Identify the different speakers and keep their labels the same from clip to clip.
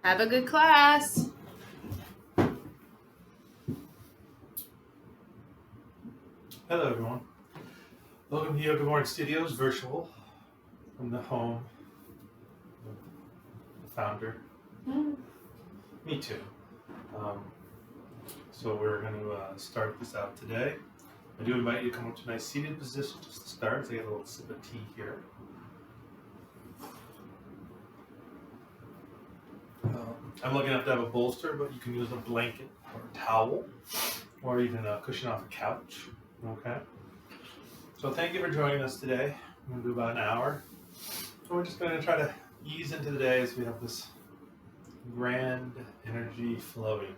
Speaker 1: Have a good class.
Speaker 2: Hello everyone. Welcome to Yoga Morning Studios virtual from the home of the founder. Me too. So we're going to start this out today. I do invite you to come up to a nice seated position just to start. So I get a little sip of tea here. I'm lucky enough to have a bolster, but you can use a blanket or a towel or even a cushion off a couch. Okay. So thank you for joining us today. I'm going to do about an hour. So we're just going to try to ease into the day as we have this grand energy flowing.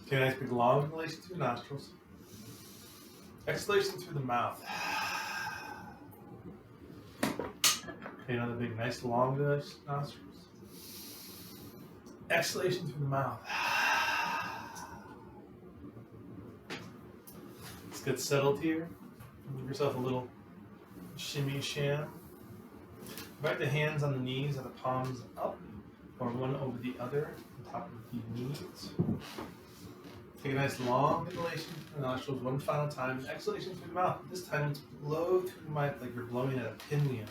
Speaker 2: Take a nice big long inhalation through the nostrils. Exhalation through the mouth. Okay, another big nice long nostrils. Exhalation through the mouth. Let's get settled here. Give yourself a little shimmy sham. Invite the hands on the knees and the palms up, or one over the other on top of the knees. Take a nice long inhalation through the nostrils one final time. Exhalation through the mouth. This time it's blow through the mouth like you're blowing at a pinwheel.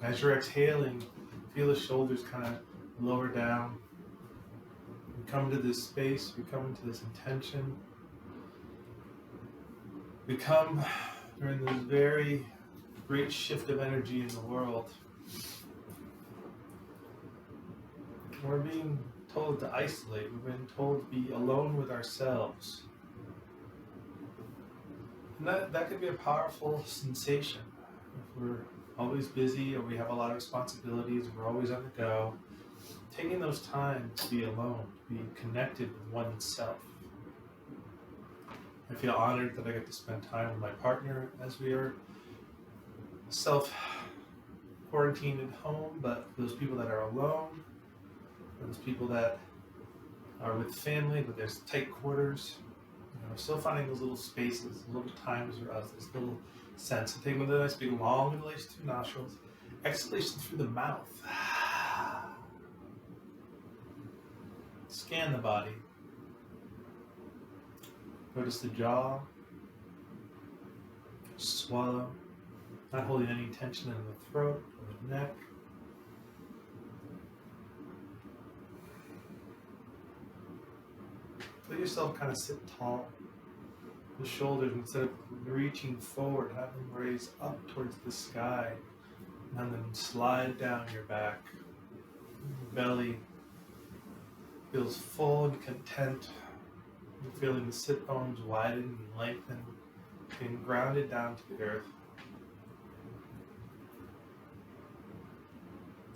Speaker 2: As you're exhaling, feel the shoulders kind of lower down. We come to this space, we come into this intention. We come during this very great shift of energy in the world. We're being told to isolate, we've been told to be alone with ourselves. And that could be a powerful sensation. If we're always busy or we have a lot of responsibilities, we're always on the go, taking those times to be alone, to be connected with oneself. I feel honored that I get to spend time with my partner as we are self-quarantined at home, but those people that are alone, those people that are with family, but there's tight quarters, still finding those little spaces, those little times for us, this little sense. So take another nice big long inhalation through the nostrils, exhalation through the mouth. Scan the body. Notice the jaw. Swallow. Not holding any tension in the throat or the neck. Let yourself kind of sit tall. The shoulders, instead of reaching forward, have them raise up towards the sky and then slide down your back. Your belly feels full and content. You're feeling the sit bones widen and lengthen, being grounded down to the earth.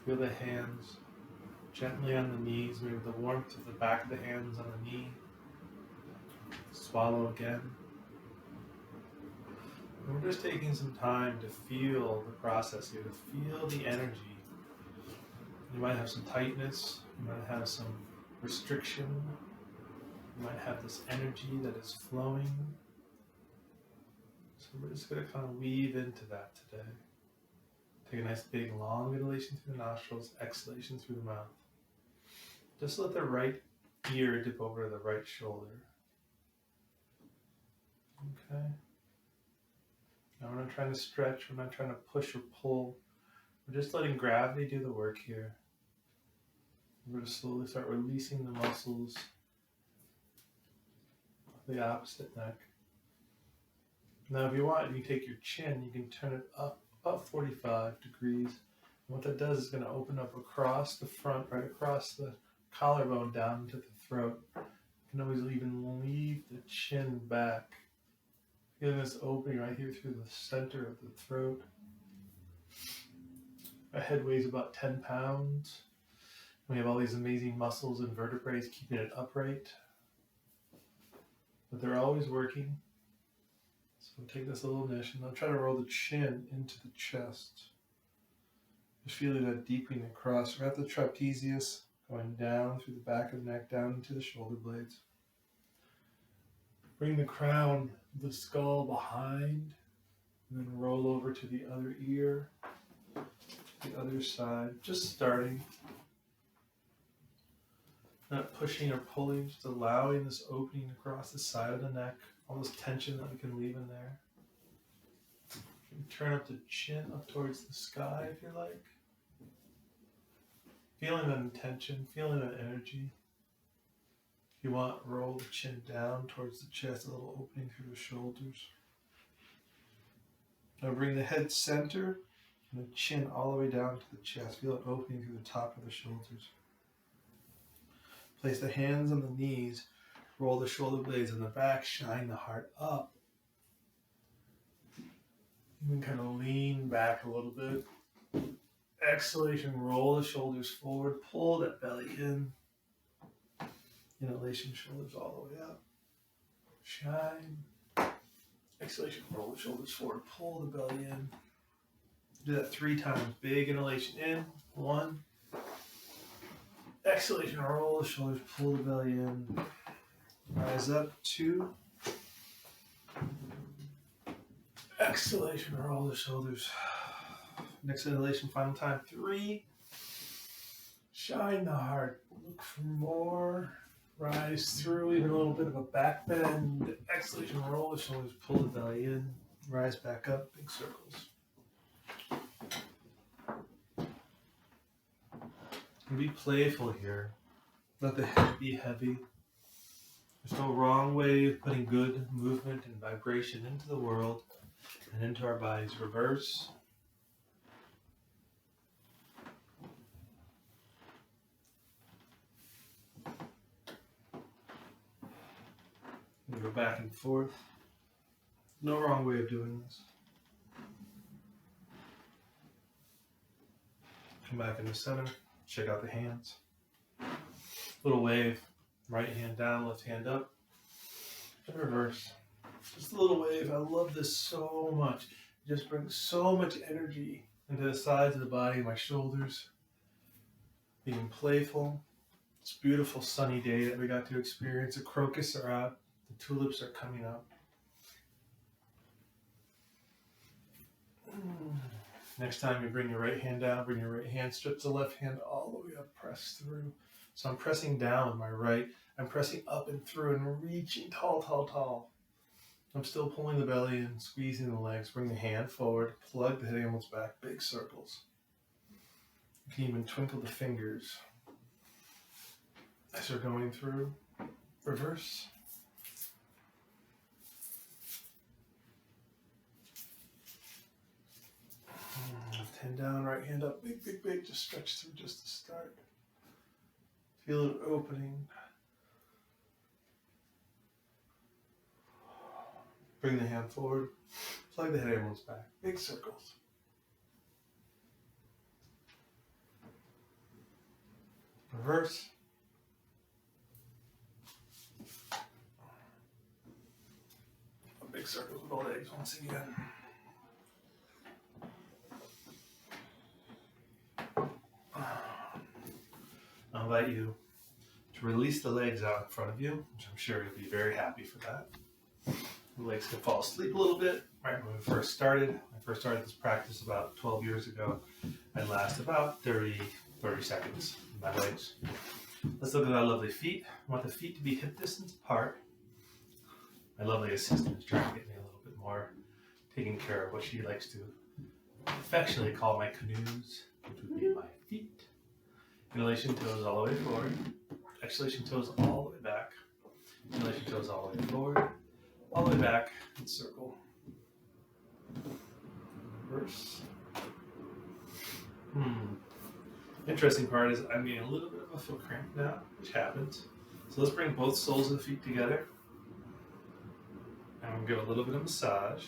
Speaker 2: Feel the hands gently on the knees, maybe the warmth of the back of the hands on the knee. Swallow again. And we're just taking some time to feel the process here, to feel the energy. You might have some tightness, you might have some restriction, you might have this energy that is flowing. So we're just going to kind of weave into that today. Take a nice big long inhalation through the nostrils, exhalation through the mouth. Just let the right ear dip over the right shoulder. Okay. Now we're not trying to stretch, we're not trying to push or pull. We're just letting gravity do the work here. We're going to slowly start releasing the muscles of the opposite neck. Now if you want, you can take your chin, you can turn it up about 45 degrees. And what that does is going to open up across the front, right across the collarbone down into the throat. You can always even leave the chin back. Feeling this opening right here through the center of the throat. Our head weighs about 10 pounds. We have all these amazing muscles and vertebrae keeping it upright. But they're always working. So take this little niche and I'll try to roll the chin into the chest. Just feeling that deepening across. We're at the trapezius, going down through the back of the neck, down into the shoulder blades. Bring the crown of the skull behind, and then roll over to the other ear, the other side, just starting. Not pushing or pulling, just allowing this opening across the side of the neck, all this tension that we can leave in there. You can turn up the chin up towards the sky if you like. Feeling that tension, feeling that energy. If you want, roll the chin down towards the chest, a little opening through the shoulders. Now bring the head center and the chin all the way down to the chest. Feel it opening through the top of the shoulders. Place the hands on the knees, roll the shoulder blades in the back, shine the heart up. You can kind of lean back a little bit. Exhalation, roll the shoulders forward, pull that belly in. Inhalation, shoulders all the way up. Shine. Exhalation, roll the shoulders forward, pull the belly in. Do that 3 times. Big inhalation in, 1. Exhalation, roll the shoulders, pull the belly in. Rise up, 2. Exhalation, roll the shoulders. Next inhalation, final time, 3. Shine the heart, look for more. Rise through, even a little bit of a back bend. Exhalation, roll the shoulders, pull the belly in. Rise back up, big circles. And be playful here. Let the head be heavy. There's no wrong way of putting good movement and vibration into the world and into our bodies. Reverse. And go back and forth. No wrong way of doing this. Come back in the center. Check out the hands. Little wave. Right hand down, left hand up. And reverse. Just a little wave. I love this so much. It just brings so much energy into the sides of the body, my shoulders. Being playful. It's a beautiful sunny day that we got to experience. The crocus are out. The tulips are coming up. Next time you bring your right hand down, bring your right hand, stretch the left hand all the way up, press through. So I'm pressing down with my right. I'm pressing up and through and reaching tall, tall, tall. I'm still pulling the belly and squeezing the legs. Bring the hand forward, plug the head animals back, big circles. You can even twinkle the fingers as they're going through. Reverse. Left hand down, right hand up, big, big, big. Just stretch through just to start. Feel it opening. Bring the hand forward. Plug the head animals back. Big circles. Reverse. Big circles with all legs once again. I'll invite you to release the legs out in front of you, which I'm sure you'll be very happy for that. The legs can fall asleep a little bit. Right when we first started, I first started this practice about 12 years ago. I'd last about 30 seconds in my legs. Let's look at our lovely feet. I want the feet to be hip distance apart. My lovely assistant is trying to get me a little bit more taking care of what she likes to affectionately call my canoes, which would be my feet. Inhalation, toes all the way forward. Exhalation, toes all the way back. Inhalation, toes all the way forward. All the way back and circle. Reverse. Interesting part is I'm getting a little bit of a foot cramp now, which happens. So let's bring both soles of the feet together. And I'm going to give a little bit of massage.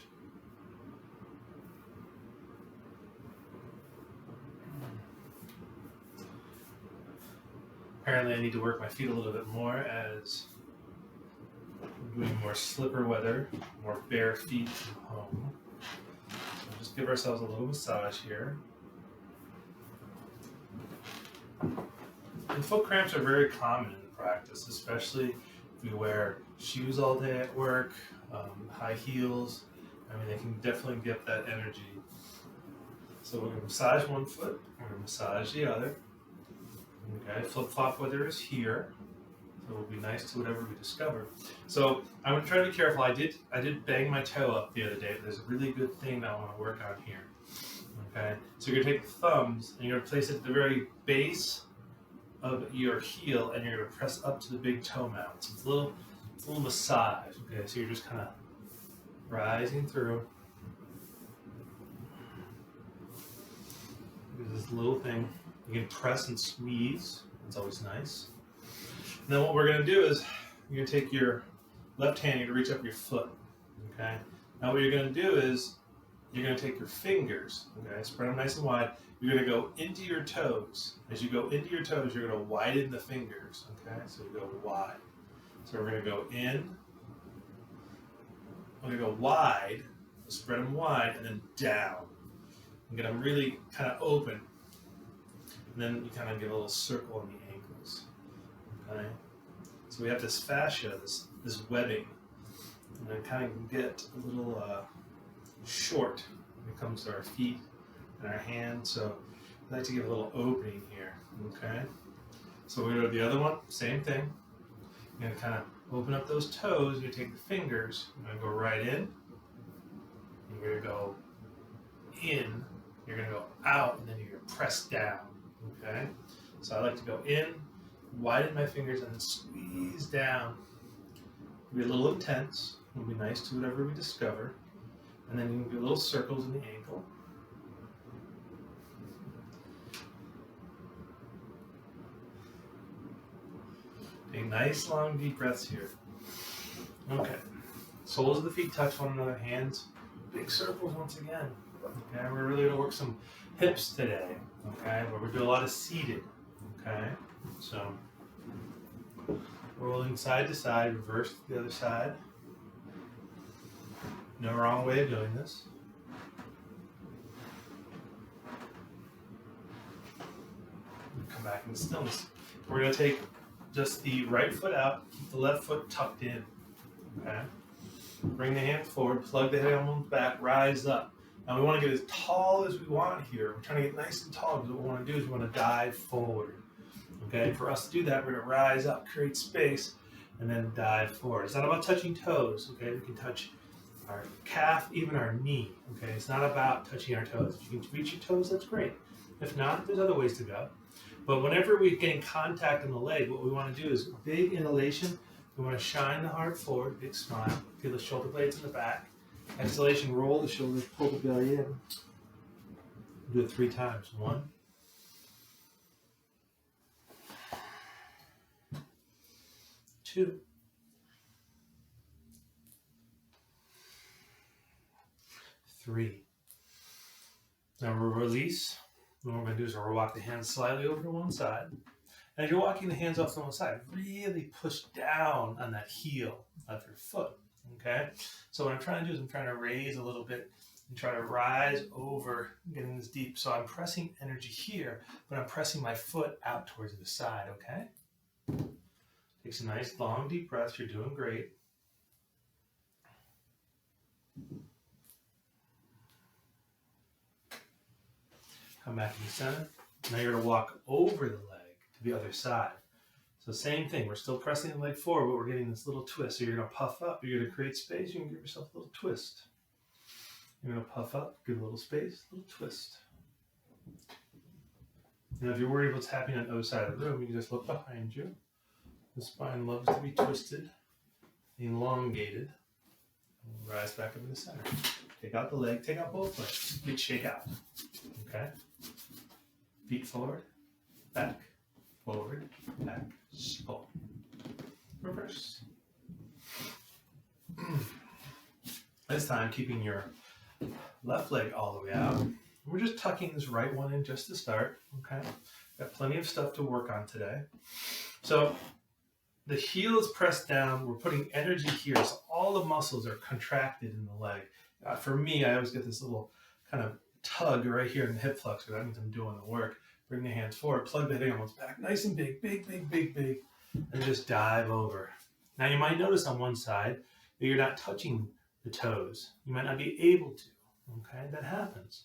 Speaker 2: Apparently I need to work my feet a little bit more as I'm doing more slipper weather, more bare feet from home. So just give ourselves a little massage here. And foot cramps are very common in practice, especially if we wear shoes all day at work, high heels, I mean, they can definitely get that energy. So we're going to massage one foot, we're going to massage the other. Okay, flip-flop whether it's here. So it'll be nice to whatever we discover. So I'm going to try to be careful. I did bang my toe up the other day, but there's a really good thing that I want to work on here. Okay, so you're going to take the thumbs and you're going to place it at the very base of your heel, and you're going to press up to the big toe mount. So it's a little massage. Okay, so you're just kind of rising through. There's this little thing. You can press and squeeze. It's always nice. And then what we're going to do is you're going to take your left hand, you're going to reach up your foot. Okay. Now what you're going to do is you're going to take your fingers. Okay. Spread them nice and wide. You're going to go into your toes. As you go into your toes, you're going to widen the fingers. Okay. So you go wide. So we're going to go in. We're going to go wide. Spread them wide and then down. And get them really kind of open. And then you kind of give a little circle on the ankles. Okay? So we have this fascia, this webbing, and then kind of get a little short when it comes to our feet and our hands. So I like to give a little opening here. Okay? So we're going to do the other one, same thing. You're going to kind of open up those toes. You take the fingers, you're going to go right in. You're going to go in. You're going to go out, and then you're going to press down. Okay, so I like to go in, widen my fingers, and then squeeze down. It'll be a little intense. It'll be nice to whatever we discover. And then you can do little circles in the ankle. Take nice, long, deep breaths here. Okay, soles of the feet touch one another, hands, big circles once again. Okay, we're really going to work some hips today. Okay, where we do a lot of seated. Okay, so rolling side to side, reverse to the other side. No wrong way of doing this. Come back into stillness. We're going to take just the right foot out, keep the left foot tucked in. Okay, bring the hand forward, plug the head on the back, rise up. Now we want to get as tall as we want here. We're trying to get nice and tall because what we want to do is we want to dive forward. Okay, for us to do that, we're going to rise up, create space, and then dive forward. It's not about touching toes. Okay, we can touch our calf, even our knee. Okay, it's not about touching our toes. If you can reach your toes, that's great. If not, there's other ways to go. But whenever we're getting contact in the leg, what we want to do is big inhalation. We want to shine the heart forward, big smile. Feel the shoulder blades in the back. Exhalation, roll the shoulders, pull the belly in. Do it 3 times. 1, 2, 3. Now we'll release. What we're going to do is we'll walk the hands slightly over to one side. And as you're walking the hands off to one side, really push down on that heel of your foot. Okay, so what I'm trying to do is I'm trying to raise a little bit and try to rise over, getting this deep. So I'm pressing energy here, but I'm pressing my foot out towards the side, okay? Take some nice, long, deep breaths. You're doing great. Come back to the center. Now you're going to walk over the leg to the other side. So same thing, we're still pressing the leg forward, but we're getting this little twist. So you're going to puff up, you're going to create space, you can give yourself a little twist. You're going to puff up, give a little space, a little twist. Now if you're worried what's happening on the other side of the room, you can just look behind you. The spine loves to be twisted, elongated. Rise back up in the center. Take out the leg, take out both legs. Big shake out. Okay? Feet forward, back, forward, back, pull. Reverse. This time, keeping your left leg all the way out. We're just tucking this right one in just to start. Okay? Got plenty of stuff to work on today. So, the heel is pressed down. We're putting energy here, so all the muscles are contracted in the leg. For me, I always get this little kind of tug right here in the hip flexor. That means I'm doing the work. Bring the hands forward, plug the head almost back, nice and big, big, big, big, big, and just dive over. Now you might notice on one side that you're not touching the toes. You might not be able to. Okay, that happens.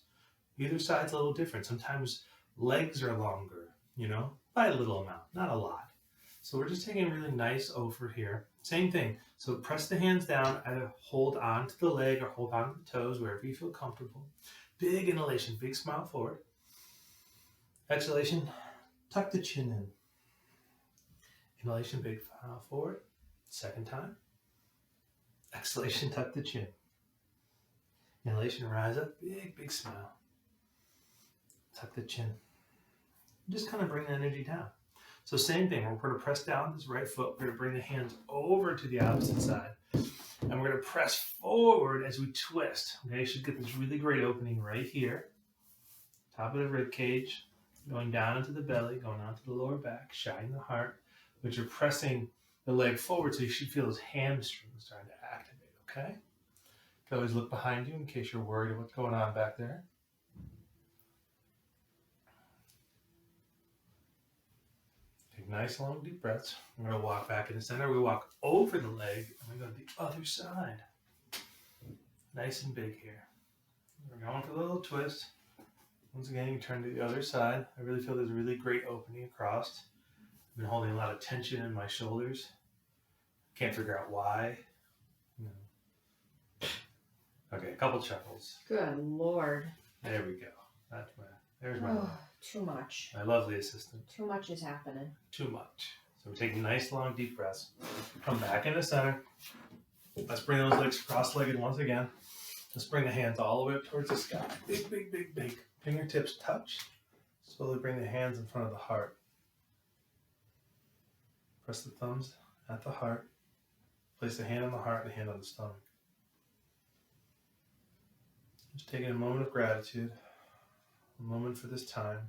Speaker 2: Either side's a little different. Sometimes legs are longer, by a little amount, not a lot. So we're just taking really nice over here. Same thing. So press the hands down, either hold on to the leg or hold on to the toes, wherever you feel comfortable. Big inhalation, big smile forward. Exhalation, tuck the chin in. Inhalation, big smile forward. Second time. Exhalation, tuck the chin. Inhalation, rise up, big smile. Tuck the chin. Just kind of bring the energy down. So same thing, we're going to press down this right foot. We're going to bring the hands over to the opposite side. And we're going to press forward as we twist. Okay, you should get this really great opening right here. Top of the rib cage, going down into the belly, going onto the lower back, shining the heart. But you're pressing the leg forward, so you should feel those hamstrings starting to activate, okay? You can always look behind you in case you're worried of what's going on back there. Take nice long deep breaths. We're going to walk back in the center. We walk over the leg, and we go to the other side. Nice and big here. We're going for a little twist. Once again, you turn to the other side. I really feel there's a really great opening across. I've been holding a lot of tension in my shoulders. Can't figure out why. Okay, a couple chuckles.
Speaker 1: Good Lord.
Speaker 2: There we go. There's my
Speaker 1: too much.
Speaker 2: my lovely assistant.
Speaker 1: Too much is happening.
Speaker 2: Too much. So we're taking nice long deep breaths. Come back in the center. Let's bring those legs cross-legged once again. Let's bring the hands all the way up towards the sky. Big, big, big, big. Fingertips touch. Slowly bring the hands in front of the heart. Press the thumbs at the heart. Place the hand on the heart and the hand on the stomach. Just taking a moment of gratitude. A moment for this time.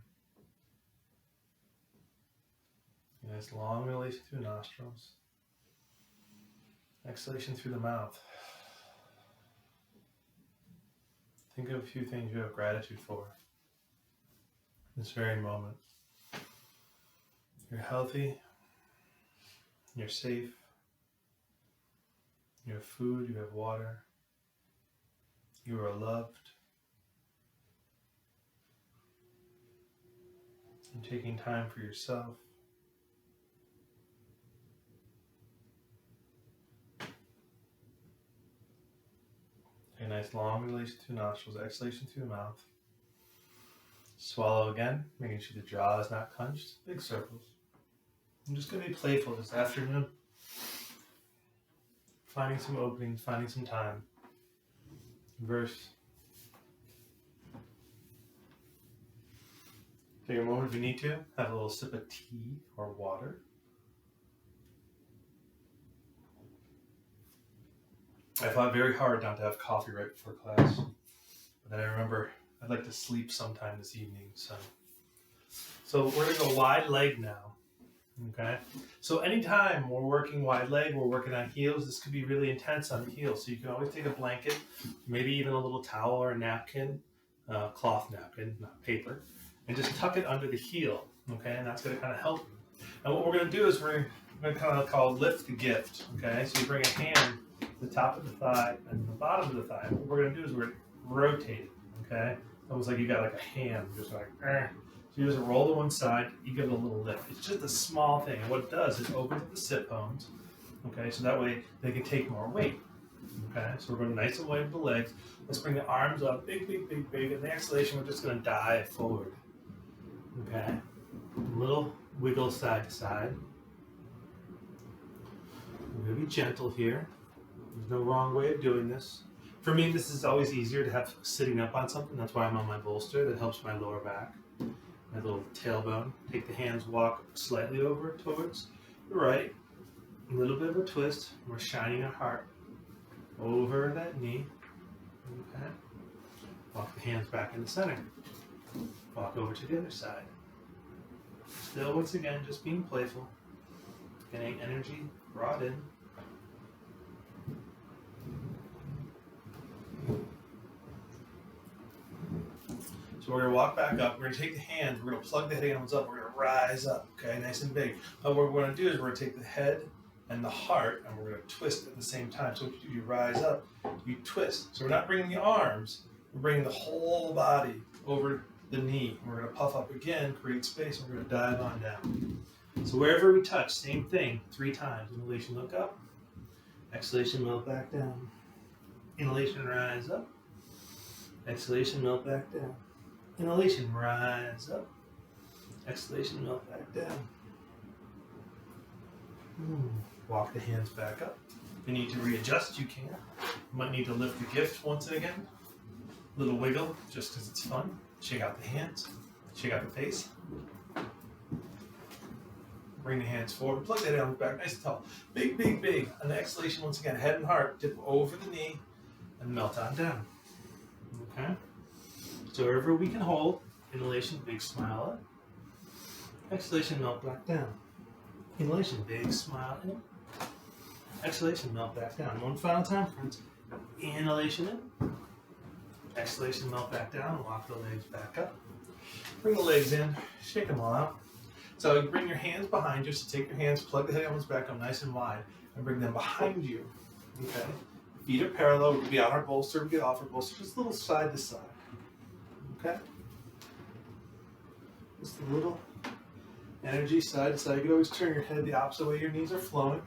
Speaker 2: A nice long release through the nostrils. Exhalation through the mouth. Think of a few things you have gratitude for this very moment. You're healthy. You're safe. You have food. You have water. You are loved. And taking time for yourself. Take a nice long release through the nostrils, exhalation through the mouth. Swallow again, making sure the jaw is not clenched. Big circles. I'm just going to be playful this afternoon. Finding some openings, finding some time. Verse. Take a moment if you need to. Have a little sip of tea or water. I fought very hard not to have coffee right before class. But then I remember I'd like to sleep sometime this evening. So we're going to go wide leg now. Okay? So anytime we're working wide leg, we're working on heels. This could be really intense on the heels. So you can always take a blanket, maybe even a little towel or a napkin, cloth napkin, not paper, and just tuck it under the heel. Okay? And that's going to kind of help you. And what we're going to do is we're going to kind of call lift the gift. Okay? So you bring a hand to the top of the thigh and the bottom of the thigh. What we're going to do is we're going to rotate it. Okay? Almost like you got like a hand, just like, So you just roll to one side, you give it a little lift. It's just a small thing. And what it does is opens the sit bones. Okay, so that way they can take more weight. Okay, so we're going nice and wide with the legs. Let's bring the arms up, big, big, big, big. And the exhalation, we're just going to dive forward. Okay, a little wiggle side to side. We're going to be gentle here. There's no wrong way of doing this. For me, this is always easier to have sitting up on something. That's why I'm on my bolster. That helps my lower back. My little tailbone. Take the hands, walk slightly over towards the right. A little bit of a twist. We're shining our heart over that knee. Okay. Walk the hands back in the center. Walk over to the other side. Still, once again, just being playful. Getting energy brought in. So we're going to walk back up. We're going to take the hands. We're going to plug the hands up. We're going to rise up. Okay, nice and big. What we're going to do is we're going to take the head and the heart, and we're going to twist at the same time. So if you rise up, you twist. So we're not bringing the arms, we're bringing the whole body over the knee. We're going to puff up again, create space, and we're going to dive on down. So wherever we touch, same thing, 3 times. Inhalation, look up. Exhalation, melt back down. Inhalation, rise up. Exhalation, melt back down. Inhalation, rise up. Exhalation, melt back down. Walk the hands back up. If you need to readjust, you can. You might need to lift the gift once and again. Little wiggle, just because it's fun. Shake out the hands. Shake out the face. Bring the hands forward. Plug that arms back nice and tall. Big, big, big. On the exhalation, once again, head and heart. Dip over the knee and melt on down. Okay? So wherever we can hold. Inhalation, big smile up. Exhalation, melt back down. Inhalation, big smile in. Exhalation, melt back down. One final time, friends. Inhalation in. Exhalation, melt back down. Walk the legs back up. Bring the legs in. Shake them all out. So you bring your hands behind you. So take your hands, plug the hands back up nice and wide, and bring them behind you. Okay? Feet are parallel. We'll be on our bolster. We get off our bolster. Just a little side to side. Okay? Just a little energy side to side. You can always turn your head the opposite way your knees are flowing.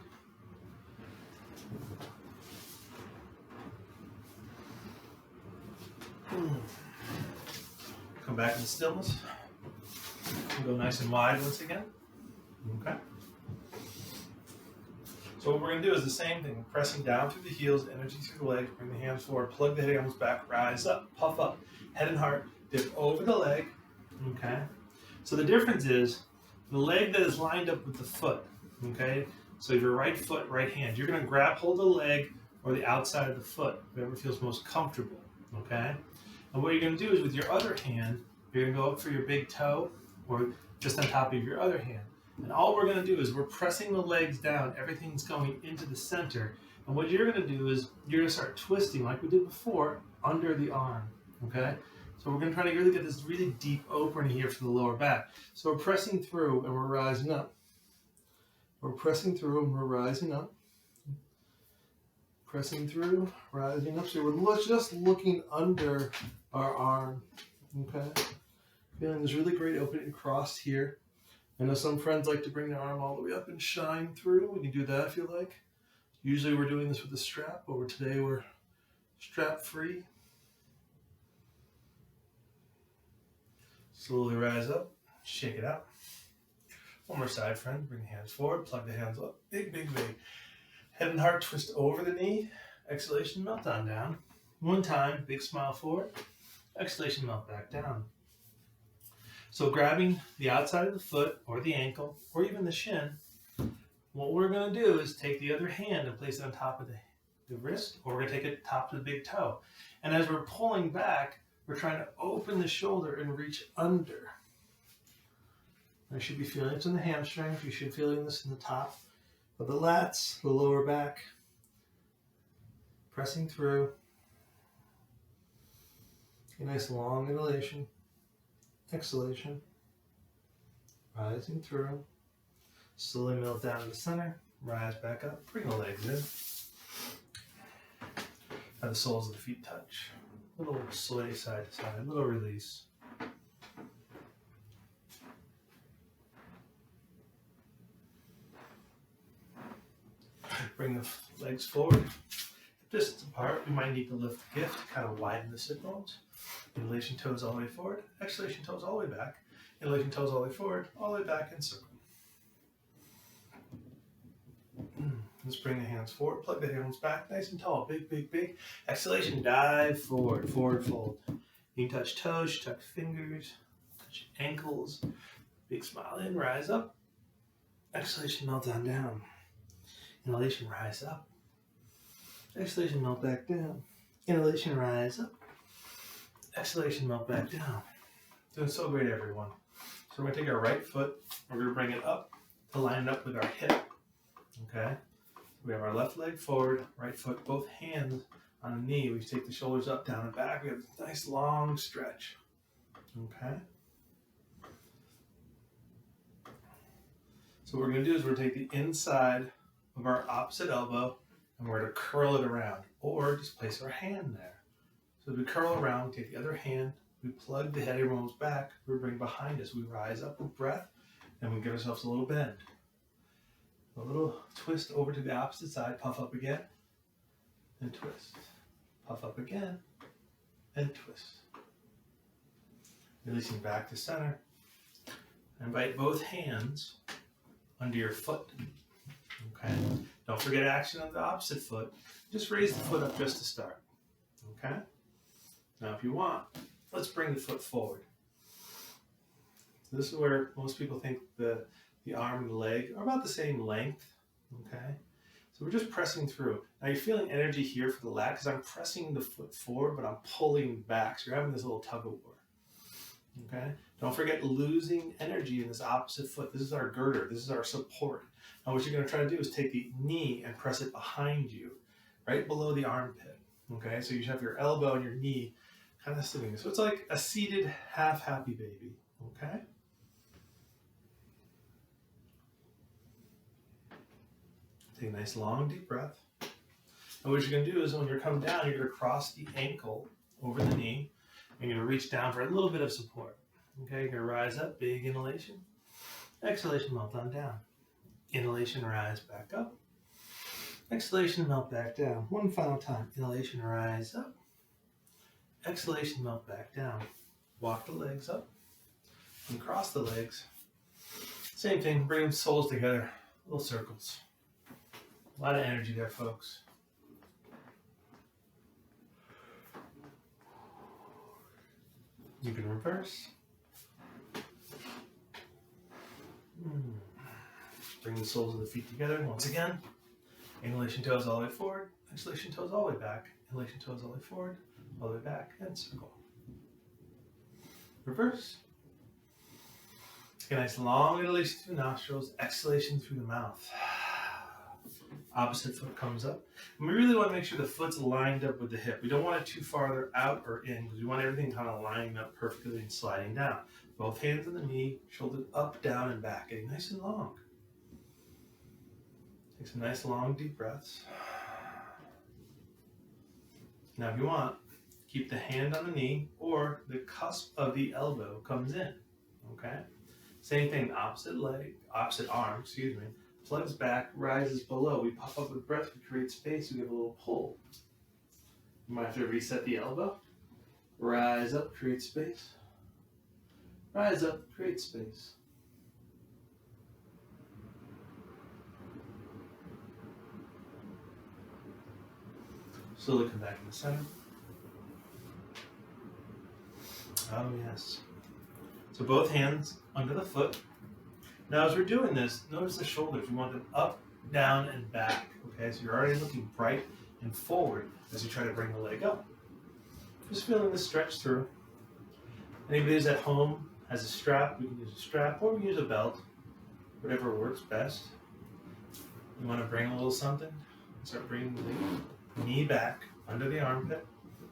Speaker 2: Come back into stillness. Go nice and wide once again. Okay. So what we're going to do is the same thing. Pressing down through the heels, energy through the legs. Bring the hands forward. Plug the hands back. Rise up. Puff up. Head and heart. Dip over the leg. Okay. So the difference is the leg that is lined up with the foot. Okay. So if your right foot, right hand, you're going to grab hold of the leg or the outside of the foot, whatever feels most comfortable. Okay. And what you're going to do is with your other hand, you're going to go up for your big toe or just on top of your other hand. And all we're going to do is we're pressing the legs down. Everything's going into the center. And what you're going to do is you're going to start twisting like we did before under the arm. Okay? So we're going to try to really get this really deep opening here for the lower back. So we're pressing through and we're rising up. We're pressing through and we're rising up. Pressing through, rising up. So we're just looking under our arm. Okay? Feeling this really great opening across here. I know some friends like to bring their arm all the way up and shine through. We can do that if you like. Usually we're doing this with a strap, but today we're strap free. Slowly rise up, shake it out. One more side, friend. Bring the hands forward, plug the hands up. Big, big, big. Head and heart twist over the knee. Exhalation, melt on down. One time, big smile forward. Exhalation, melt back down. So grabbing the outside of the foot or the ankle or even the shin, what we're going to do is take the other hand and place it on top of the wrist, or we're going to take it top of the big toe. And as we're pulling back, we're trying to open the shoulder and reach under. I should be feeling it in the hamstrings. You should be feeling this in the top of the lats, the lower back. Pressing through. A nice long inhalation. Exhalation, rising through, slowly melt down to the center, rise back up, bring the legs in, and the soles of the feet touch, little sway side to side, little release. Bring the legs forward, distance apart. We might need to lift the gift, kind of widen the sit bones. Inhalation, toes all the way forward. Exhalation, toes all the way back. Inhalation, toes all the way forward, all the way back, and circle. Let's bring the hands forward. Plug the hands back, nice and tall. Big, big, big. Exhalation, dive forward, forward fold. You can touch toes, touch fingers, touch ankles. Big smile in, rise up. Exhalation, melt on down. Inhalation, rise up. Exhalation, melt back down. Inhalation, rise up. Exhalation, melt back down. Doing so great, everyone. So we're going to take our right foot, we're going to bring it up to line it up with our hip. Okay? We have our left leg forward, right foot, both hands on the knee. We take the shoulders up, down, and back. We have a nice long stretch. Okay? So what we're going to do is we're going to take the inside of our opposite elbow, and we're to curl it around, or just place our hand there. So as we curl around, take the other hand, we plug the head everyone's back, we bring behind us, we rise up with breath, and we give ourselves a little bend. A little twist over to the opposite side, puff up again, and twist. Puff up again, and twist. Releasing back to center. Invite both hands under your foot. Okay. Don't forget action on the opposite foot. Just raise the foot up just to start. Okay. Now, if you want, let's bring the foot forward. This is where most people think the arm and the leg are about the same length. Okay. So we're just pressing through. Now you're feeling energy here for the lat because I'm pressing the foot forward, but I'm pulling back. So you're having this little tug of war. Okay. Don't forget losing energy in this opposite foot. This is our girder. This is our support. Now what you're going to try to do is take the knee and press it behind you, right below the armpit. Okay. So you have your elbow and your knee kind of sitting. So it's like a seated half happy baby. Okay. Take a nice long deep breath. And what you're going to do is when you're coming down, you're going to cross the ankle over the knee. And you're going to reach down for a little bit of support. Okay, you're going to rise up, big inhalation. Exhalation, melt on down. Inhalation, rise back up. Exhalation, melt back down. One final time. Inhalation, rise up. Exhalation, melt back down. Walk the legs up and cross the legs. Same thing, bring the soles together, little circles. A lot of energy there, folks. You can reverse. Bring the soles of the feet together once again. Inhalation, toes all the way forward. Exhalation, toes all the way back. Inhalation, toes all the way forward, all the way back, and circle. Reverse. Take a nice long inhalation through the nostrils, exhalation through the mouth. Opposite foot comes up. And we really want to make sure the foot's lined up with the hip. We don't want it too farther out or in because we want everything kind of lining up perfectly and sliding down. Both hands on the knee, shoulders up, down, and back. Getting nice and long. Take some nice long deep breaths. Now if you want, keep the hand on the knee or the cusp of the elbow comes in. Okay? Same thing, opposite leg, opposite arm, excuse me. Plugs back, rises below. We puff up with breath, we create space, we give a little pull. You might have to reset the elbow. Rise up, create space. Rise up, create space. Slowly come back in the center. Oh yes. So both hands under the foot. Now as we're doing this, notice the shoulders. We want them up, down, and back. Okay, so you're already looking bright and forward as you try to bring the leg up. Just feeling the stretch through. Anybody who's at home has a strap, we can use a strap or we can use a belt. Whatever works best. You want to bring a little something. Start bringing the knee back under the armpit.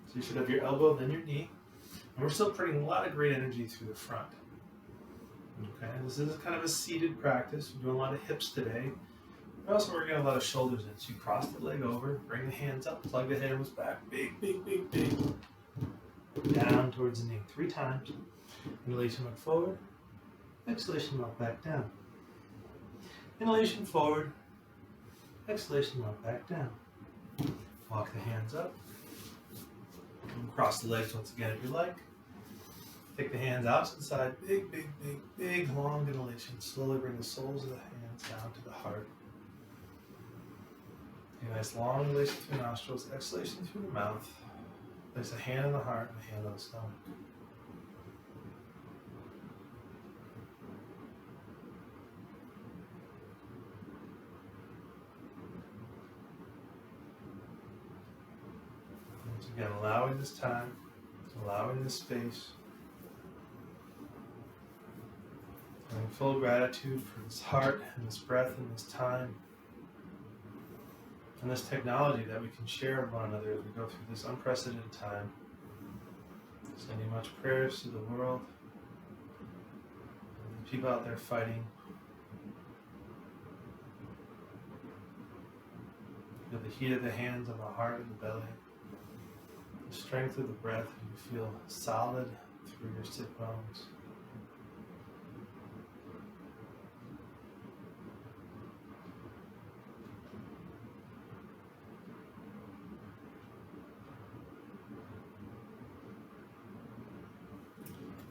Speaker 2: So you should have your elbow, then your knee. And we're still putting a lot of great energy through the front. Okay, this is kind of a seated practice. We're doing a lot of hips today. We're also working a lot of shoulders in. So you cross the leg over, bring the hands up, plug the head back. Big, big, big, big. Down towards the knee 3 times. Inhalation, look forward. Exhalation, look back down. Inhalation, forward. Exhalation, look back down. Walk the hands up. And cross the legs once again if you like. Take the hands out to the side. Big, big, big, big, long inhalation. Slowly bring the soles of the hands down to the heart. Take a nice long inhalation through the nostrils. Exhalation through the mouth. Place a hand on the heart and a hand on the stomach. Once again, allowing this time, allowing this space. Having full gratitude for this heart and this breath and this time and this technology that we can share with one another as we go through this unprecedented time. Sending much prayers to the world, and the people out there fighting. Feel the heat of the hands on the heart and the belly. The strength of the breath. You feel solid through your sit bones.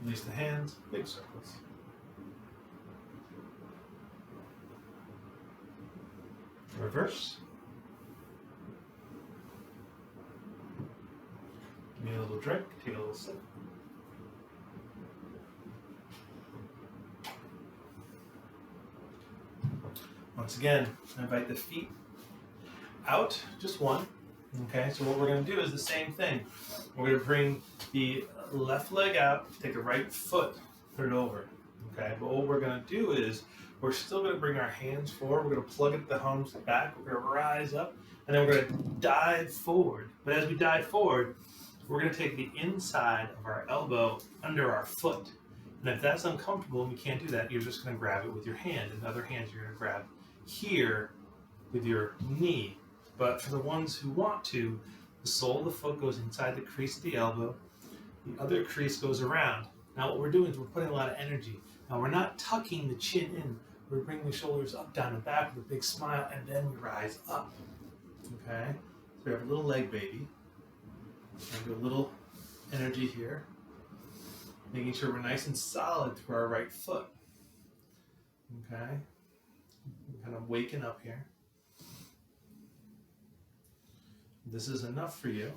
Speaker 2: Release the hands, big circles. Reverse. Give me a little drink, take a little sip. Once again, I invite the feet out, just one. Okay, so what we're going to do is the same thing. We're going to bring the left leg out, take the right foot, put it over. Okay, but what we're going to do is we're still going to bring our hands forward. We're going to plug it the palms back. We're going to rise up, and then we're going to dive forward. But as we dive forward, we're going to take the inside of our elbow under our foot. And if that's uncomfortable and we can't do that, you're just going to grab it with your hand. And the other hand you're going to grab here with your knee. But for the ones who want to, the sole of the foot goes inside the crease of the elbow. The other crease goes around. Now what we're doing is we're putting a lot of energy. Now we're not tucking the chin in. We're bringing the shoulders up, down, and back with a big smile, and then we rise up. Okay? So we have a little leg baby. And do a little energy here. Making sure we're nice and solid through our right foot. Okay? We're kind of waking up here. This is enough for you.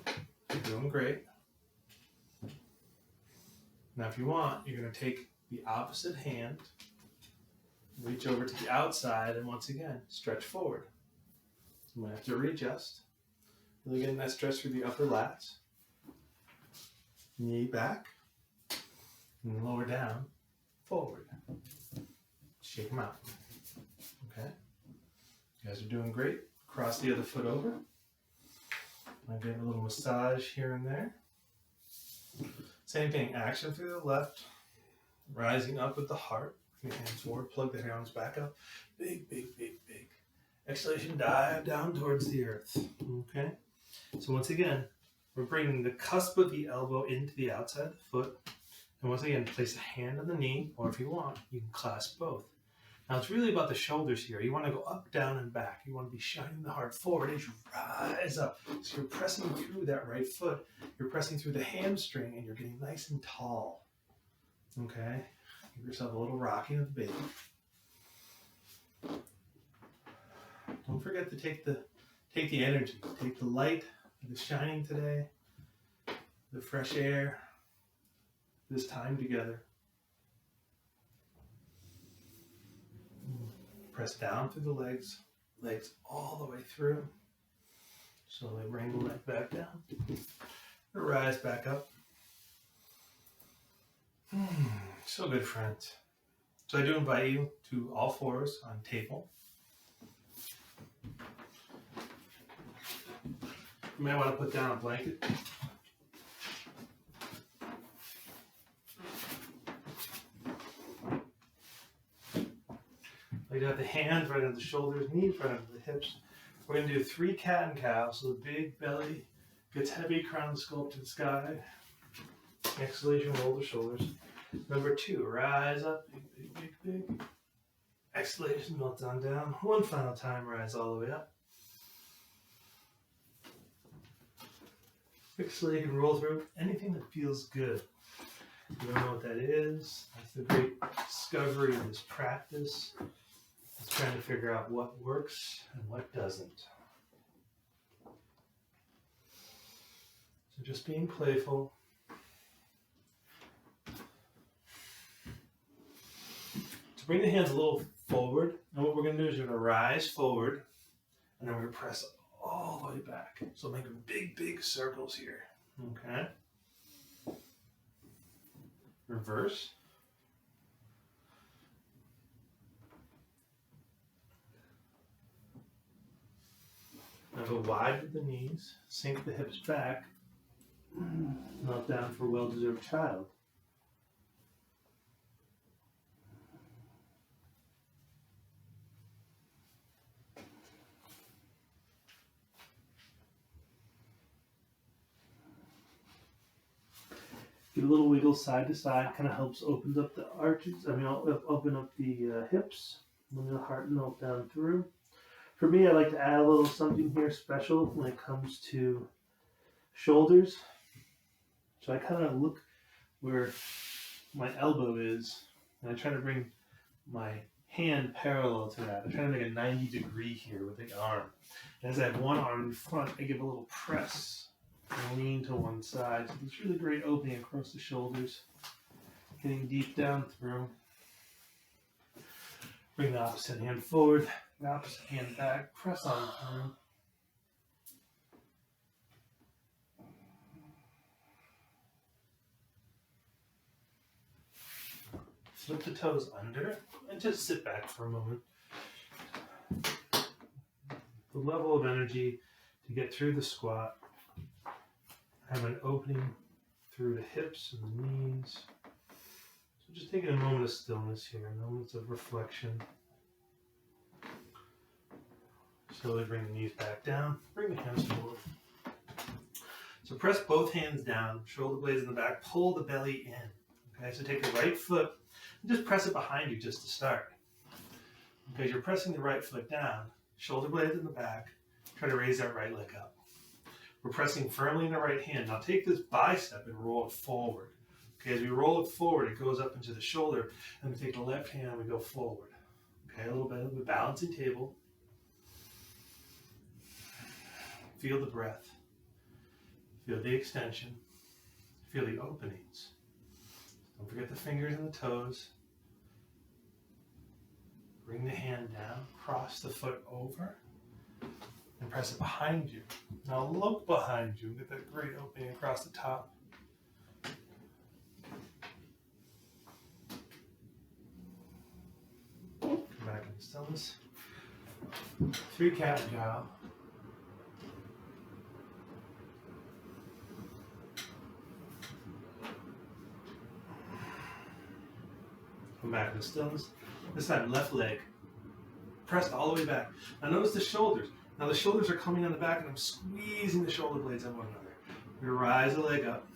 Speaker 2: You're doing great. Now if you want, you're going to take the opposite hand, reach over to the outside, and once again, stretch forward. You might have to readjust. Really getting that stretch through the upper lats. Knee back, and lower down, forward. Shake them out. Okay? You guys are doing great. Cross the other foot over. I'm getting a little massage here and there. Same thing, action through the left, rising up with the heart. Bring your hands forward, plug the hands back up. Big, big, big, big. Exhalation, dive down towards the earth. Okay? So once again, we're bringing the cusp of the elbow into the outside of the foot. And once again, place a hand on the knee, or if you want, you can clasp both. Now it's really about the shoulders here. You want to go up, down, and back. You want to be shining the heart forward as you rise up. So you're pressing through that right foot. You're pressing through the hamstring, and you're getting nice and tall. Okay? Give yourself a little rocking of the baby. Don't forget to take the energy. Take the light that is shining today, the fresh air, this time together. Press down through the legs all the way through. Slowly bring the leg back down. Rise back up. So good, friends. So I do invite you to all fours on table. You may want to put down a blanket. You got the hands right on the shoulders, knees right under the hips. We're going to do 3 cat and cow. So the big belly gets heavy, crown the skull up to the sky. Exhalation, roll the shoulders. Number 2, rise up, big, big, big, big. Exhalation, melt on down. One final time, rise all the way up. Exhalate and roll through. Anything that feels good. You don't know what that is. That's the great discovery of this practice. It's trying to figure out what works and what doesn't. So just being playful. So bring the hands a little forward. And what we're going to do is you're going to rise forward. And then we're going to press all the way back. So make big, big circles here. Okay. Reverse. Now go wide with the knees, sink the hips back, melt down for a well-deserved child. Get a little wiggle side to side, kind of helps opens up the arches. Open up the hips. Bring the heart melt down through. For me, I like to add a little something here special when it comes to shoulders. So I kind of look where my elbow is, and I try to bring my hand parallel to that. I try to make a 90-degree here with the arm. And as I have one arm in front, I give a little press and lean to one side. So there's really great opening across the shoulders, getting deep down through. Bring the opposite hand forward, the opposite hand back, press on through. Flip the toes under and just sit back for a moment. The level of energy to get through the squat. Have an opening through the hips and the knees. So just taking a moment of stillness here, moments of reflection. Slowly bring the knees back down, bring the hands forward. So press both hands down, shoulder blades in the back, pull the belly in. Okay, so take the right foot and just press it behind you just to start. Okay, you're pressing the right foot down, shoulder blades in the back, try to raise that right leg up. We're pressing firmly in the right hand. Now take this bicep and roll it forward. Okay, as we roll it forward, it goes up into the shoulder, and we take the left hand and we go forward. Okay, a little bit of a balancing table. Feel the breath. Feel the extension. Feel the openings. Don't forget the fingers and the toes. Bring the hand down, cross the foot over, and press it behind you. Now look behind you, get that great opening across the top. Come back into stillness. 3 cat and cow. Come back into stillness. This time, left leg. Pressed all the way back. Now notice the shoulders. Now the shoulders are coming on the back and I'm squeezing the shoulder blades on one another. We rise the leg up.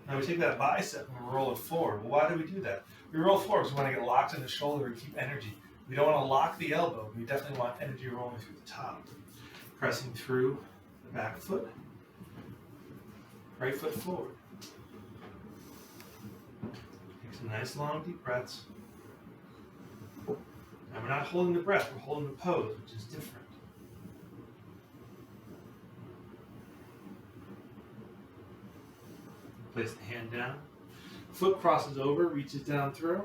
Speaker 2: Now we take that bicep and we roll it forward. Well, why do we do that? We roll forward because we want to get locked in the shoulder and keep energy. We don't want to lock the elbow. We definitely want energy rolling through the top. Pressing through the back foot. Right foot forward. Take some nice long deep breaths. And we're not holding the breath, we're holding the pose, which is different. Place the hand down. Foot crosses over, reaches down through.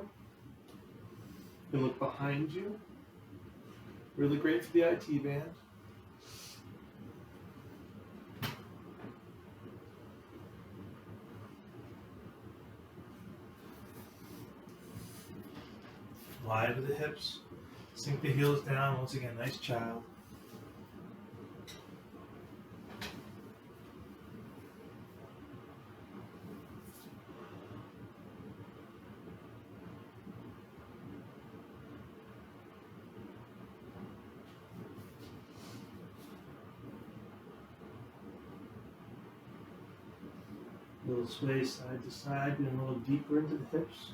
Speaker 2: You can look behind you. Really great for the IT band. Wide with the hips. Sink the heels down. Once again, nice child. Little sway side to side, getting a little deeper into the hips.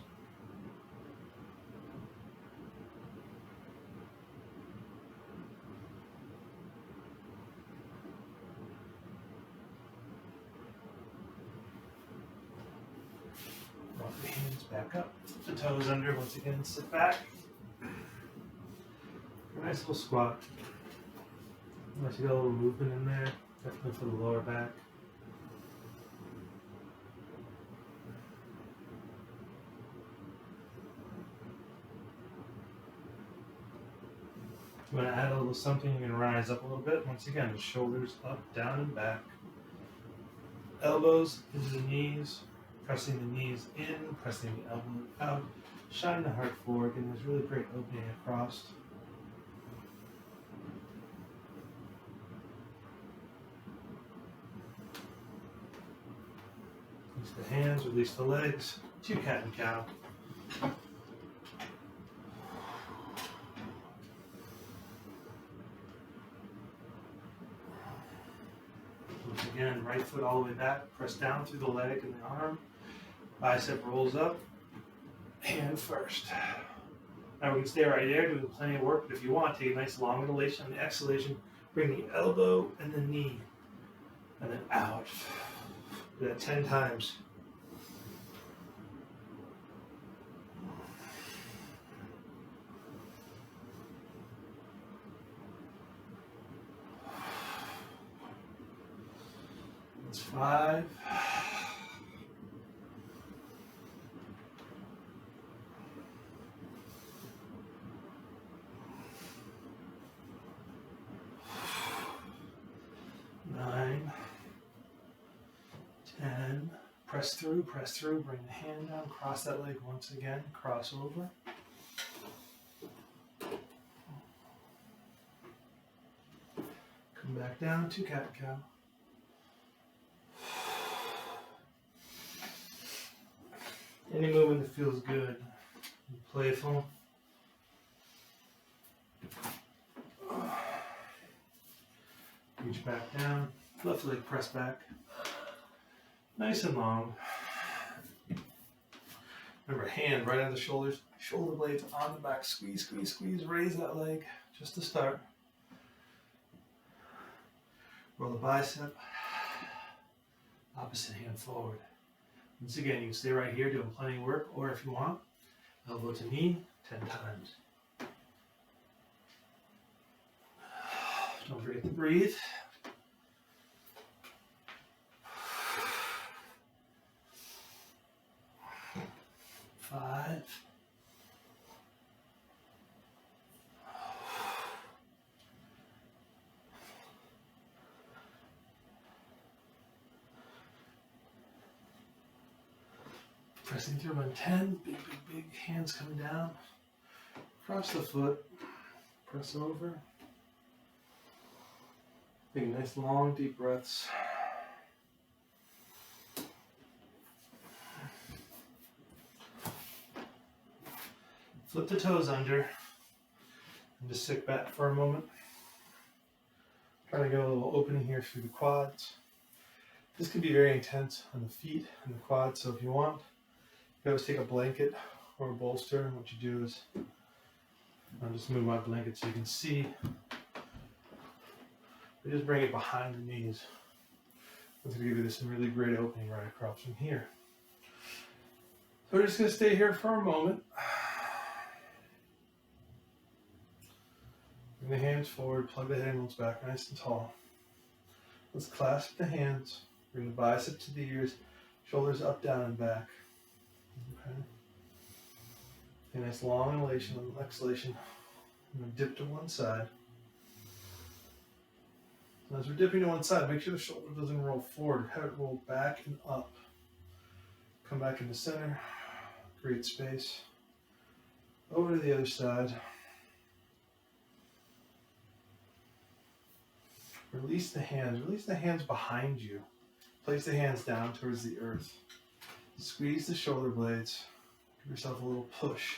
Speaker 2: Walk the hands back up, flip the toes under, once again, sit back. A nice little squat. Nice, you got a little movement in there, definitely for the lower back. You want to add a little something, you can rise up a little bit. Once again, the shoulders up, down, and back. Elbows into the knees, pressing the knees in, pressing the elbows out. Shine the heart forward, and there's really great opening across. Release the hands, release the legs. 2 cat and cow. again, right foot all the way back, press down through the leg and the arm. Bicep rolls up, hand first. Now we can stay right there doing plenty of work, but if you want, take a nice long inhalation. On the exhalation, bring the elbow and the knee, and then out. Do that 10 times. That's 5. 9, 10. Press through, bring the hand down, cross that leg once again, cross over. Come back down to cat-cow. Any movement that feels good and playful. Reach back down, left leg press back. Nice and long. Remember, hand right on the shoulders, shoulder blades on the back. Squeeze, squeeze, squeeze. Raise that leg just to start. Roll the bicep. Opposite hand forward. Once again, you can stay right here doing plenty of work, or if you want, elbow to knee 10 times. Don't forget to breathe. 5. 'Pressing through on 10. Big, big, big. Hands coming down. Cross the foot. Press over. Take nice long deep breaths. Flip the toes under and just sit back for a moment. Try to get a little opening here through the quads. This can be very intense on the feet and the quads, so if you want, you can always take a blanket or a bolster, and what you do is, I'll just move my blanket so you can see. I just bring it behind the knees. That's going to give you this really great opening right across from here. So we're just going to stay here for a moment. Bring the hands forward, plug the handles back nice and tall. Let's clasp the hands, bring the bicep to the ears, shoulders up, down, and back. Okay. A nice long inhalation and exhalation. I'm going to dip to one side. So as we're dipping to one side, make sure the shoulder doesn't roll forward. Have it roll back and up. Come back in the center. Create space. Over to the other side. Release the hands. Release the hands behind you. Place the hands down towards the earth. Squeeze the shoulder blades. Give yourself a little push.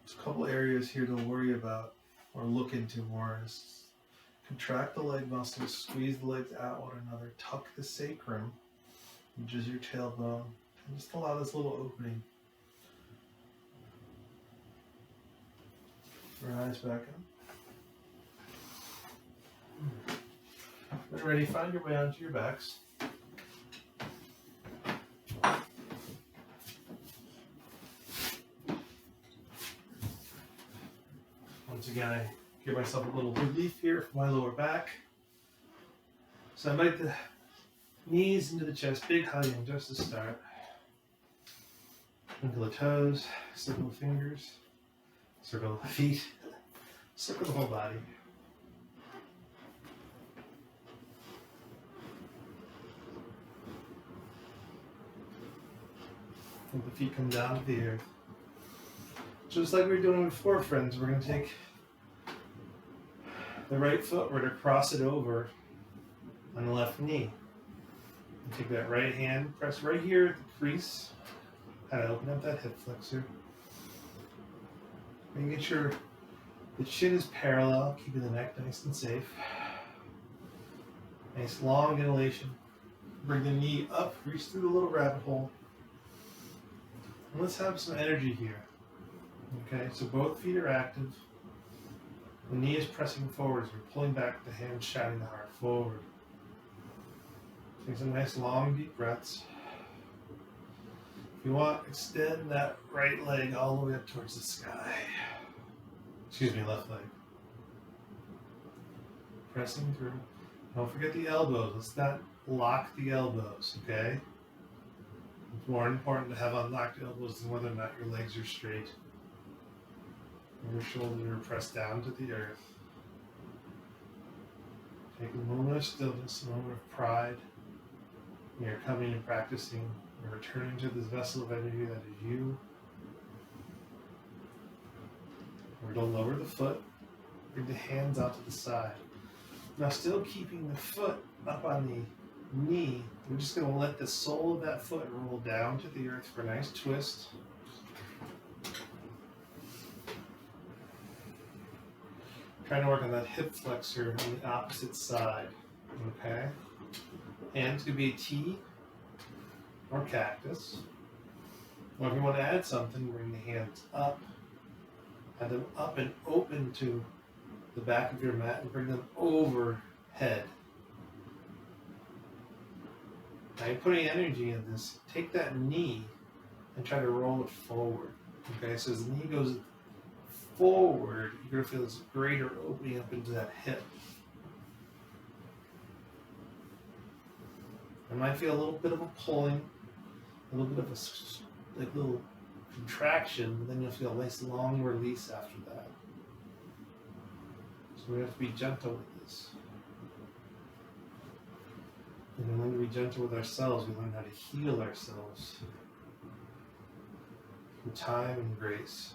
Speaker 2: There's a couple areas here to worry about or look into more. Just contract the leg muscles, squeeze the legs at one another, tuck the sacrum, which is your tailbone, and just allow this little opening. Rise back up. When ready, find your way onto your backs. Once again, I give myself a little relief here for my lower back. So I invite the knees into the chest, big hugging just to start. Twinkle the toes, circle the fingers. Circle the feet, circle the whole body. Let the feet come down to the earth. Just like we were doing before, friends, we're going to take the right foot, we're going to cross it over on the left knee. And take that right hand, press right here at the crease, kind of open up that hip flexor. Making sure The chin is parallel, keeping the neck nice and safe. Nice long inhalation. Bring the knee up, reach through the little rabbit hole. And let's have some energy here. Okay, so both feet are active. The knee is pressing forwards. We're pulling back, the hands shouting the heart forward. Take some nice long deep breaths. If you want, extend that right leg all the way up towards the sky. Excuse me, left leg. Pressing through. Don't forget the elbows. Let's not lock the elbows, okay? It's more important to have unlocked elbows than whether or not your legs are straight. Your shoulders are pressed down to the earth. Take a moment of stillness, a moment of pride. You're coming and practicing. You're returning to this vessel of energy that is you. We're going to lower the foot. Bring the hands out to the side. Now, still keeping the foot up on the knee, we're just going to let the sole of that foot roll down to the earth for a nice twist. Trying to work on that hip flexor on the opposite side. Okay? Hands could be a T or cactus. Or if you want to add something, bring the hands up. Have them up and open to the back of your mat and bring them overhead. Now you're putting energy in this. Take that knee and try to roll it forward. Okay, so as the knee goes forward, you're going to feel this greater opening up into that hip. It might feel a little bit of a pulling, a little bit of a little contraction, but then you'll feel a nice long release after that. So we have to be gentle with this. And we learn to be gentle with ourselves. We learn how to heal ourselves through time and grace.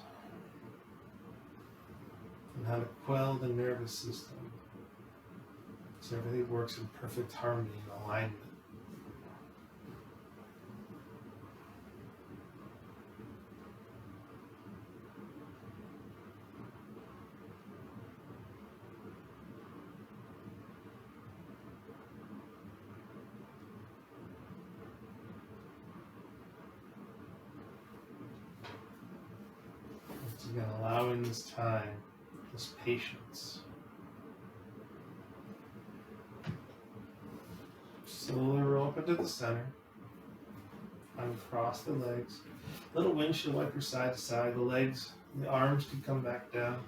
Speaker 2: And how to quell the nervous system so everything works in perfect harmony and alignment. Once again, allowing this time, this patience. Slowly roll up into the center. Uncross the legs. Little windshield wiper side to side. The legs, the arms can come back down.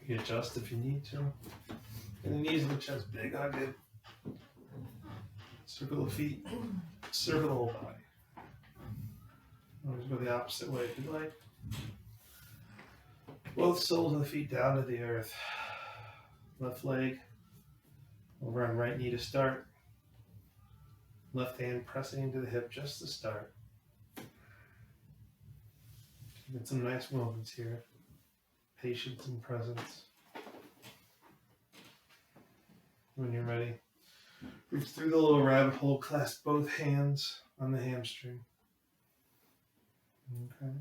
Speaker 2: You adjust if you need to. And the knees and the chest big, hug it. Circle the feet, circle the whole body. Always go the opposite way if you like. Both soles of the feet down to the earth. Left leg over on right knee to start. Left hand pressing into the hip just to start. Get some nice moments here. Patience and presence. When you're ready, reach through the little rabbit hole, clasp both hands on the hamstring. Okay.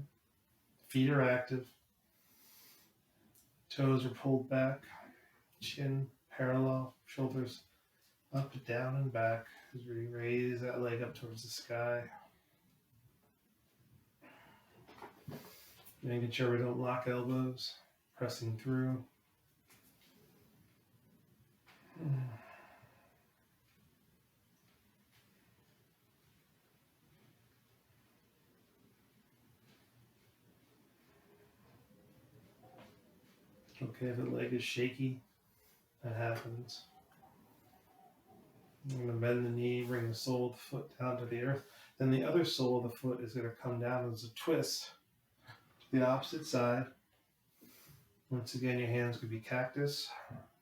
Speaker 2: Feet are active. Toes are pulled back. Chin parallel. Shoulders up, down, and back as we raise that leg up towards the sky. Making sure we don't lock elbows. Pressing through. Okay, if the leg is shaky, that happens. I'm going to bend the knee, bring the sole of the foot down to the earth. Then the other sole of the foot is going to come down as a twist to the opposite side. Once again, your hands could be cactus,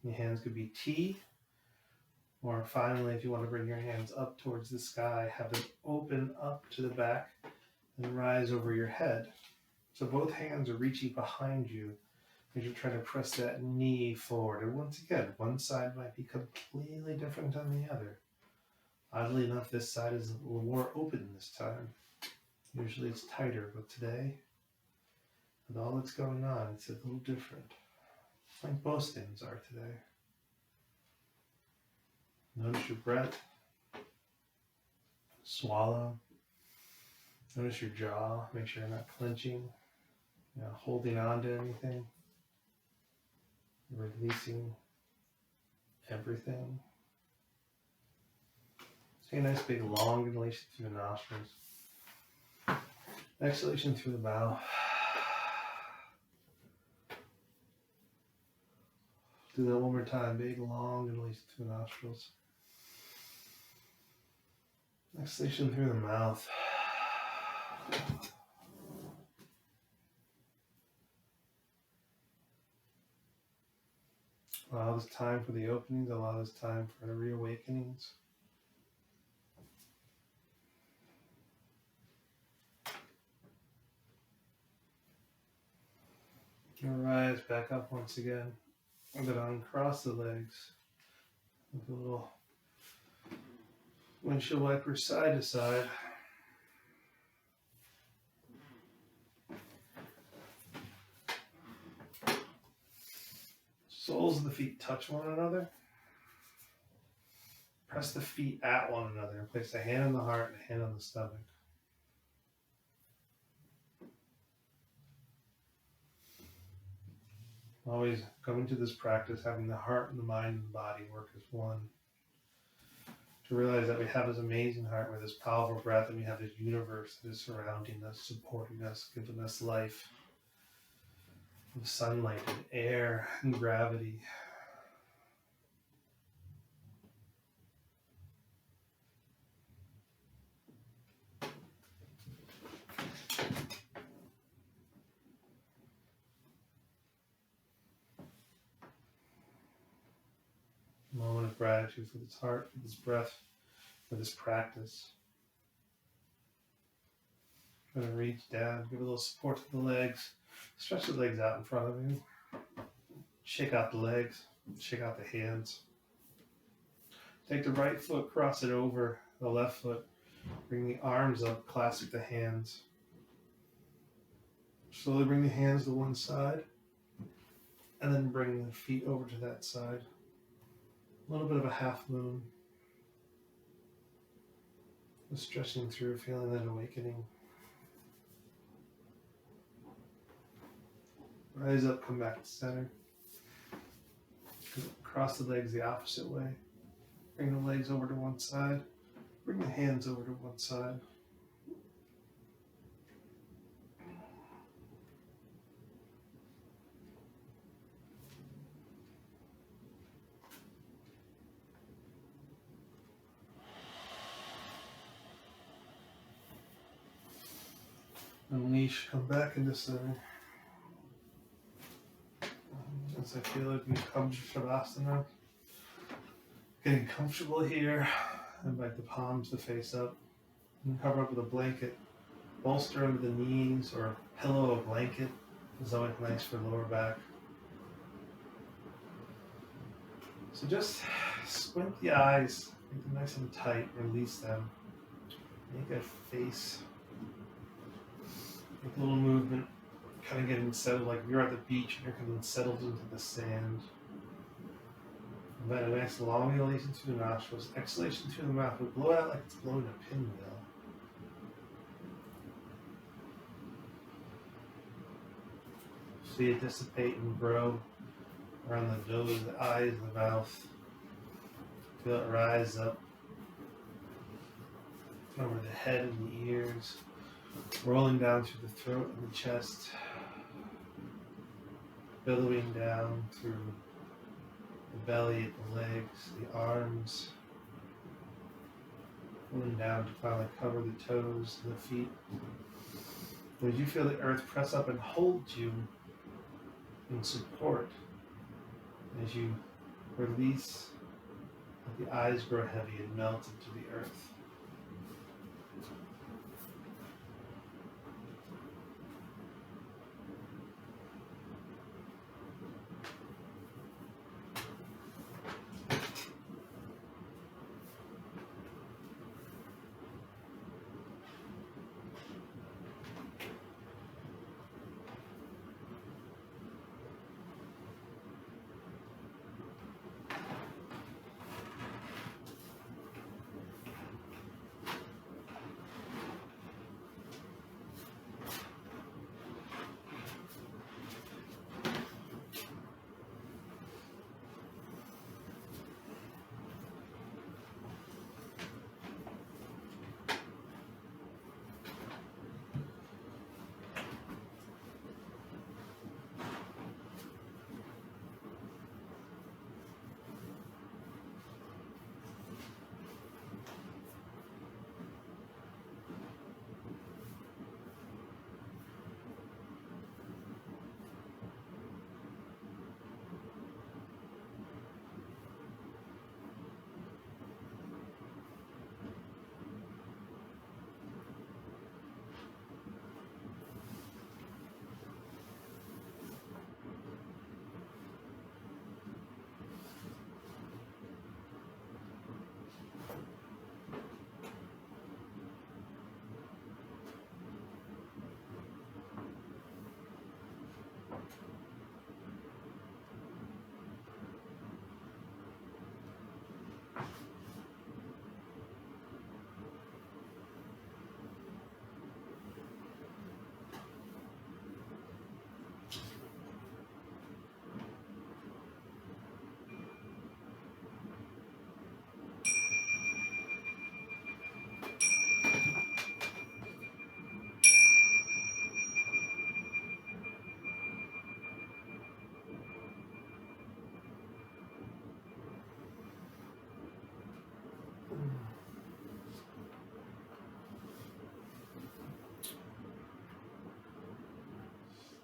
Speaker 2: your hands could be T, or finally, if you want to bring your hands up towards the sky, have them open up to the back and rise over your head. So both hands are reaching behind you. as you're trying to press that knee forward. And once again, one side might be completely different than the other. Oddly enough, this side is a little more open this time. Usually it's tighter, but today, with all that's going on, it's a little different. Like most things are today. Notice your breath. Swallow. Notice your jaw. Make sure you're not clenching, holding on to anything. Releasing everything. Take a nice big long inhalation through the nostrils. Exhalation through the mouth. Do that one more time. Big long inhalation through the nostrils. Exhalation through the mouth. Allow this time for the openings. Allow this time for the reawakenings. Rise back up once again. And then uncross the legs. With a little windshield wiper side to side. Soles of the feet touch one another. Press the feet at one another and place a hand on the heart and a hand on the stomach. Always coming to this practice, having the heart and the mind and the body work as one. To realize that we have this amazing heart with this powerful breath, and we have this universe that is surrounding us, supporting us, giving us life. With sunlight and air and gravity. Moment of gratitude for this heart, for this breath, for this practice. I'm going to reach down, give a little support to the legs. Stretch the legs out in front of you. Shake out the legs. Shake out the hands. Take the right foot, cross it over the left foot. Bring the arms up, clasp the hands. Slowly bring the hands to one side. And then bring the feet over to that side. A little bit of a half moon. Just stretching through, feeling that awakening. Rise up, come back to center. Cross the legs the opposite way. Bring the legs over to one side. Bring the hands over to one side. Unleash, come back into center. As I feel like we come to Shavasana, getting comfortable here, invite the palms to face up, and cover up with a blanket, bolster under the knees or pillow a blanket is always nice for lower back. So just squint the eyes, make them nice and tight, release them, make a face, make a little movement. Kind of getting settled, like you're at the beach and you're getting settled into the sand. And then a nice long inhalation through the nostrils, exhalation through the mouth, but blow it out like it's blowing a pinwheel. See it dissipate and grow around the nose, the eyes, the mouth. Feel it rise up over the head and the ears, rolling down through the throat and the chest. Billowing down through the belly, the legs, the arms, pulling down to finally cover the toes and the feet. As you feel the earth press up and hold you in support, as you release, let the eyes grow heavy and melt into the earth.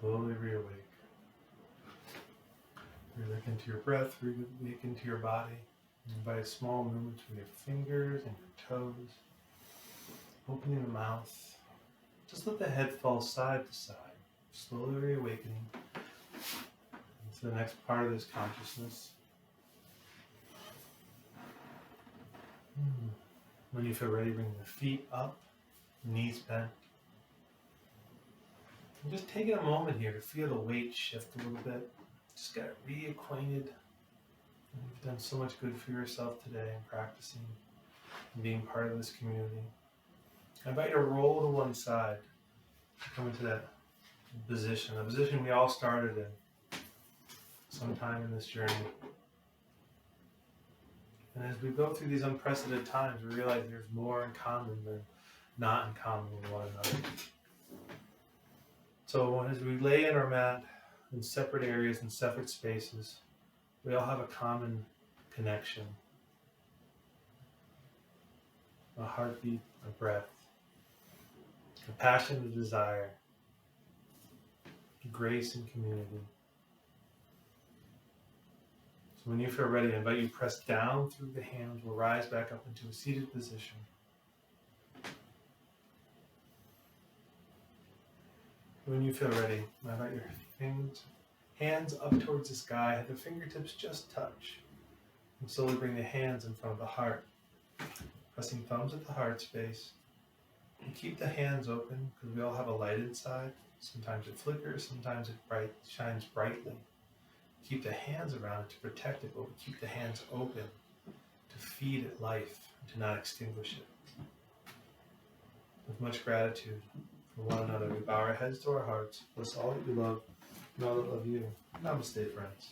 Speaker 2: slowly reawake. Re-look into your breath, re-look into your body. Invite small movements with your fingers and your toes. Opening the mouth. Just let the head fall side to side. Slowly reawakening into the next part of this consciousness. When you feel ready, bring the feet up, knees bent. And just taking a moment here to feel the weight shift a little bit. Just get reacquainted. You've done so much good for yourself today in practicing and being part of this community. I invite you to roll to one side. Come into that position, a position we all started in sometime in this journey. And as we go through these unprecedented times, we realize there's more in common than not in common with one another. So as we lay in our mat in separate areas and separate spaces, we all have a common connection. A heartbeat, a breath, a passion, a desire, grace and community. So when you feel ready, I invite you to press down through the hands. We'll rise back up into a seated position. When you feel ready, I invite your hands up towards the sky. Have the fingertips just touch. And slowly bring the hands in front of the heart. Pressing thumbs at the heart space. And keep the hands open because we all have a light inside. Sometimes it flickers, sometimes it shines brightly. Keep the hands around it to protect it, but we keep the hands open to feed it life, to not extinguish it. With much gratitude for one another, we bow our heads to our hearts. Bless all that you love and all that love you. Namaste, friends.